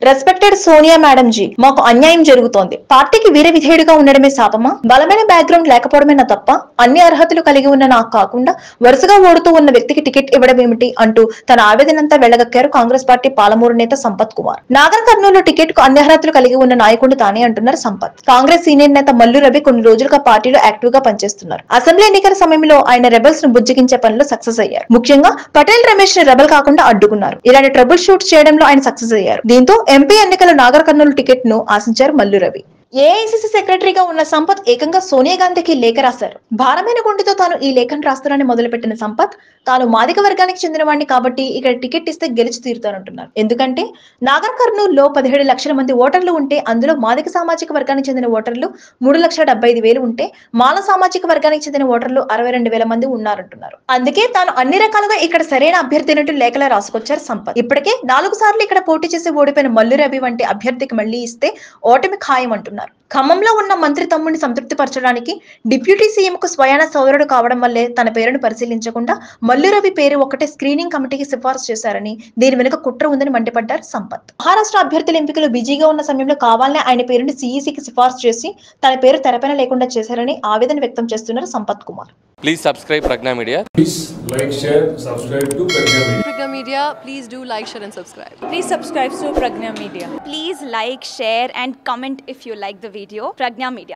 Respected Sonia madam G, మాకు అన్యాయం జరుగుతోంది. పార్టీకి వీర విధేయుడిగా ఉండడమే శాపమా? బలమైన బ్యాక్గ్రౌండ్ లేకపోవడమేనా తప్ప? అన్ని అర్హతలు కలిగి ఉన్న నాకు కాకుండా వరుసగా ఓడుతూ ఉన్న వ్యక్తికి టికెట్ ఇవ్వడం ఏమిటి అంటూ తన ఆవేదనంతా వెళ్లగక్కారు కాంగ్రెస్ పార్టీ పాలమూరు నేత సంపత్ కుమార్. నాగర్ కర్నూలు టికెట్ కు అన్ని అర్హతలు కలిగి ఉన్న నాయకుడు తానే అంటున్నారు సంపత్. కాంగ్రెస్ సీనియర్ నేత మల్లు రవి కొన్ని రోజులుగా పార్టీలో యాక్టివ్ గా పనిచేస్తున్నారు. అసెంబ్లీ ఎన్నికల సమయంలో ఆయన రెబల్స్ ను బుజ్జగించే పనిలో సక్సెస్ అయ్యారు. ముఖ్యంగా పటేల్ రమేష్ ని రెబల్ కాకుండా అడ్డుకున్నారు. ఇలాంటి ట్రబుల్ షూట్ చేయడంలో ఆయన సక్సెస్ అయ్యారు. దీంతో ఎంపీ ఎన్నికల నాగర్ కర్నూలు టికెట్ ను ఆశించారు మల్లు రవి. ఏఐసిసి సెక్రటరీగా ఉన్న సంపత్ ఏకంగా సోనియా గాంధీకి లేఖ రాశారు. భారమైన గుండెతో తాను ఈ లేఖను రాస్తానని మొదలుపెట్టిన సంపత్, తాను మాదిక వర్గానికి చెందిన వాడిని కాబట్టి ఇక్కడ టికెట్ ఇస్తే గెలిచి తీరుతానంటున్నారు. ఎందుకంటే నాగర్ కర్నూలులో 17 లక్షల మంది ఓటర్లు ఉంటే అందులో మాదిక సామాజిక వర్గానికి చెందిన ఓటర్లు 3,75,000 ఉంటే మాల సామాజిక వర్గానికి చెందిన ఓటర్లు 62,000 మంది ఉన్నారంటున్నారు. అందుకే తాను అన్ని రకాలుగా ఇక్కడ సరైన అభ్యర్థి అన్నట్టు లేఖలో రాసుకొచ్చారు సంపత్. ఇప్పటికే 4 సార్లు ఇక్కడ పోటీ చేసి ఓడిపోయిన మల్లు రవి వంటి అభ్యర్థికి మళ్లీ ఇస్తే ఓటమి ఖాయం అంటున్నారు. ఖమ్మంలో ఉన్న మంత్రి తమ్ముడిని సంతృప్తి పరచడానికి డిప్యూటీ సీఎం కు స్వయాన సోదరుడు కావడం వల్లే తన పేరును పరిశీలించకుండా మల్లు రవి పేరు ఒకటే స్క్రీనింగ్ కమిటీకి సిఫార్సు చేశారని, దీని వెనుక కుట్ర ఉందని మండిపడ్డారు సంపత్. మహారాష్ట్ర అభ్యర్థుల ఎంపికలు బిజీగా ఉన్న సమయంలో కావాలనే ఆయన పేరుని సిఈసికి సిఫార్సు చేసి తన పేరు తెరపైన లేకుండా చేశారని ఆవేదన వ్యక్తం చేస్తున్నారు Sampath Kumar. Please subscribe Pragna Media. Please like, share, subscribe to Pragna Media. Pragna Media, please do like, share and subscribe. Please subscribe to Pragna Media. Please like, share and comment if you like the video. Pragna Media.